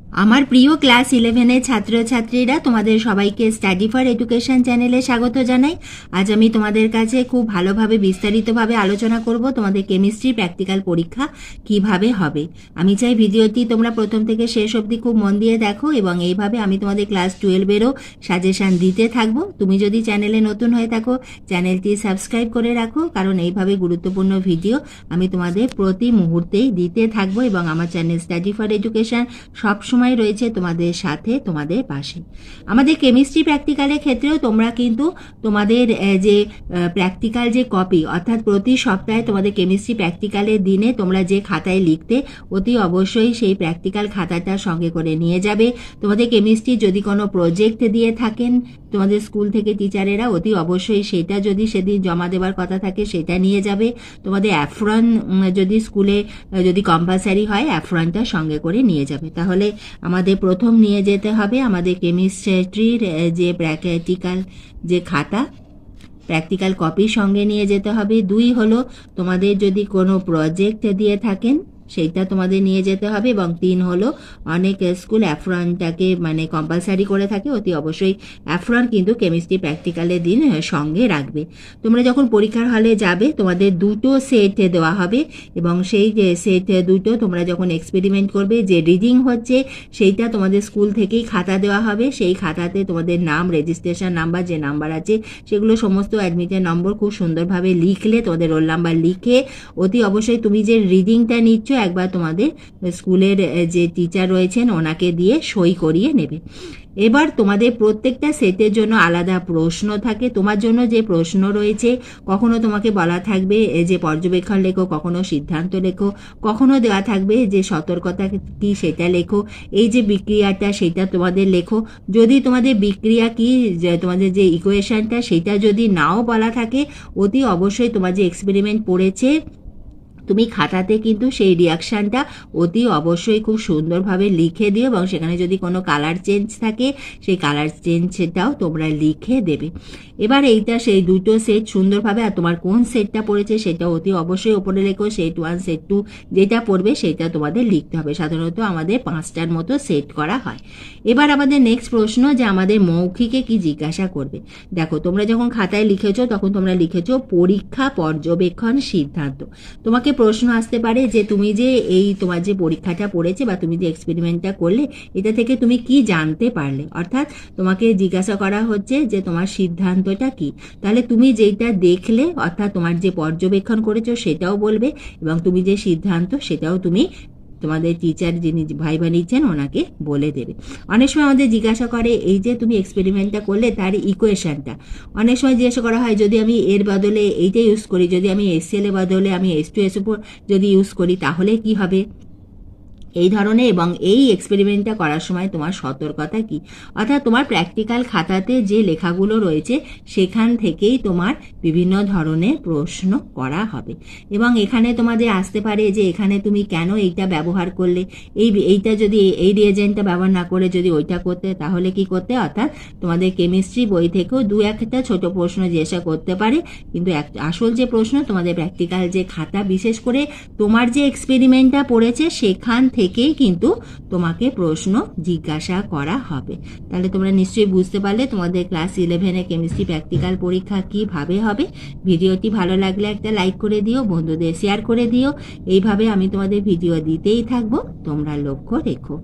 আমার প্রিয় ক্লাস 11-এর ছাত্রছাত্রীরা, তোমাদের সবাইকে স্টাডি ফর এডুকেশন চ্যানেলে স্বাগত জানাই। আজ আমি তোমাদের কাছে খুব ভালোভাবে বিস্তারিতভাবে আলোচনা করব তোমাদের কেমিস্ট্রি প্র্যাকটিক্যাল পরীক্ষা কিভাবে হবে। আমি চাই ভিডিওটি তোমরা প্রথম থেকে শেষ অবধি খুব মন দিয়ে দেখো এবং এইভাবে আমি তোমাদের ক্লাস 12-এরও সাজেশান দিতে থাকবো। তুমি যদি চ্যানেলে নতুন হয়ে থাকো, চ্যানেলটি সাবস্ক্রাইব করে রাখো, কারণ এইভাবে গুরুত্বপূর্ণ ভিডিও আমি তোমাদের প্রতি মুহূর্তেই দিতে থাকবো এবং আমার চ্যানেল স্টাডি ফর এডুকেশন সবসময় রয়েছে তোমাদের সাথে, তোমাদের পাশে। আমাদের কেমিস্ট্রি প্র্যাকটিক্যালের ক্ষেত্রেও তোমরা কিন্তু তোমাদের যে প্র্যাকটিক্যাল যে কপি, অর্থাৎ প্রতি সপ্তাহে তোমাদের কেমিস্ট্রি প্র্যাকটিক্যালের দিনে তোমরা যে খাতায় লিখতে, অতি অবশ্যই সেই প্র্যাকটিক্যাল খাতাটা সঙ্গে করে নিয়ে যাবে। তোমাদের কেমিস্ট্রি যদি কোনো প্রজেক্ট দিয়ে থাকেন তোমাদের স্কুল থেকে টিচারেরা, অতি অবশ্যই সেটা যদি সেদিন জমা দেওয়ার কথা থাকে সেটা নিয়ে যাবে। তোমাদের অ্যাফ্রন যদি স্কুলে যদি কম্পালসারি হয়, অ্যাফ্রনটা সঙ্গে করে নিয়ে যাবে। তাহলে আমাদের প্রথম নিয়ে যেতে হবে আমাদের কেমিস্ট্রির যে প্র্যাকটিক্যাল যে খাতা, প্র্যাকটিক্যাল কপি সঙ্গে নিয়ে যেতে হবে। 2 হলো তোমাদের যদি কোনো প্রজেক্ট দিয়ে থাকেন সেইটা তোমাদের নিয়ে যেতে হবে, এবং 3 হলো অনেক স্কুল অ্যাফ্রনটাকে মানে কম্পালসারি করে থাকে, অতি অবশ্যই অ্যাফ্রন কিন্তু কেমিস্ট্রি প্র্যাকটিক্যালের দিন সঙ্গে রাখবে। তোমরা যখন পরীক্ষার হলে যাবে তোমাদের 2টো সেট দেওয়া হবে, এবং সেই সেট 2টো তোমরা যখন এক্সপেরিমেন্ট করবে, যে রিডিং হচ্ছে সেইটা তোমাদের স্কুল থেকেই খাতা দেওয়া হবে। সেই খাতাতে তোমাদের নাম, রেজিস্ট্রেশন নাম্বার যে নাম্বার আছে সেগুলো সমস্ত অ্যাডমিটের নম্বর খুব সুন্দরভাবে লিখলে, তোমাদের রোল নাম্বার লিখে অতি অবশ্যই তুমি যে রিডিংটা নিচ্ছ একবার তোমাদের স্কুলের যে টিচার রয়েছেন ওনাকে দিয়ে সই করিয়ে নেবে। এবার তোমাদের প্রত্যেকটা সেটের জন্য আলাদা প্রশ্ন থাকে। তোমার জন্য যে প্রশ্ন রয়েছে, কখনো তোমাকে বলা থাকবে যে পর্যবেক্ষণ লেখো, কখনো সিদ্ধান্ত লেখো, কখনো দেওয়া থাকবে যে সতর্কতা কি সেটা লেখো, এই যে বিক্রিয়াটা সেটা তোমাদের লেখো। যদি তোমাদের বিক্রিয়া কি, তোমাদের যে ইকুয়েশনটা সেটা যদি নাও বলা থাকে, অতি অবশ্যই তোমার যে এক্সপেরিমেন্ট পড়েছে তুমি খাতাতে কিন্তু সেই রিয়াকশানটা অতি অবশ্যই খুব সুন্দরভাবে লিখে দিও, এবং সেখানে যদি কোনো কালার চেঞ্জ থাকে সেই কালার চেঞ্জটাও তোমরা লিখে দেবে। এবার এইটা সেই 2টো সেট সুন্দরভাবে, আর তোমার কোন সেটটা পড়েছে সেটা অতি অবশ্যই ওপরে লেখো। সেট 1 সেট 2 যেটা পড়বে সেটা তোমাদের লিখতে হবে। সাধারণত আমাদের 5টার মতো সেট করা হয়। এবার আমাদের নেক্সট প্রশ্ন যে আমাদের মৌখিকে কি জিজ্ঞাসা করবে। দেখো, তোমরা যখন খাতায় লিখেছো তখন তোমরা লিখেছো পরীক্ষা, পর্যবেক্ষণ, সিদ্ধান্ত। তোমাকে প্রশ্ন আসতে পারে যে তুমি যে এই তোমার যে পরীক্ষাটা পড়েছে বা তুমি যে এক্সপেরিমেন্টটা করলে, এটা থেকে তুমি কি জানতে পারলে, অর্থাৎ তোমাকে জিজ্ঞাসা করা হচ্ছে যে তোমার সিদ্ধান্তটা কি। তাহলে তুমি যেটা দেখলে, অর্থাৎ তোমার যে পর্যবেক্ষণ করেছো সেটাও বলবে, এবং তুমি যে সিদ্ধান্ত সেটাও তুমি তোমাদের টিচার যিনি ভাইবা নিচ্ছেন ওনাকে বলে দেবে। অনেক সময় আমাদের জিজ্ঞাসা করে এই যে তুমি এক্সপেরিমেন্টটা করলে তার ইকুয়েশনটা, অনেক সময় জিজ্ঞাসা করা হয় যদি আমি এর বদলে এইটা ইউজ করি, যদি আমি HCl এর বদলে আমি H2SO4 যদি ইউজ করি তাহলে কি হবে, এই ধরনের। এবং এই এক্সপেরিমেন্টটা করার সময় তোমার সতর্কতা কি, অর্থাৎ তোমার প্র্যাকটিক্যাল খাতাতে যে লেখাগুলো রয়েছে সেখান থেকেই তোমার বিভিন্ন ধরনের প্রশ্ন করা হবে। এবং এখানে তোমাদের আসতে পারে যে এখানে তুমি কেন এইটা ব্যবহার করলে, এইটা যদি এই রিয়েজেন্টটা ব্যবহার না করে যদি ওইটা করতে তাহলে কি করতে, অর্থাৎ তোমাদের কেমিস্ট্রি বই থেকেও 2-1টা ছোট প্রশ্ন জিজ্ঞাসা করতে পারে, কিন্তু আসল যে প্রশ্ন তোমাদের প্র্যাকটিক্যাল যে খাতা, বিশেষ করে তোমার যে এক্সপেরিমেন্টটা পড়েছে সেখান থেকেই কিন্তু তোমাকে প্রশ্ন জিজ্ঞাসা করা হবে। তাহলে তোমরা নিশ্চয়ই বুঝতে পারলে তোমাদের ক্লাস 11-এ কেমিস্ট্রি প্র্যাকটিক্যাল পরীক্ষা কিভাবে হবে। ভিডিওটি ভালো লাগলে একটা লাইক করে দিও, বন্ধুদের শেয়ার করে দিও। এইভাবে আমি তোমাদের ভিডিও দিতেই থাকবো, তোমরা লক্ষ্য রেখো।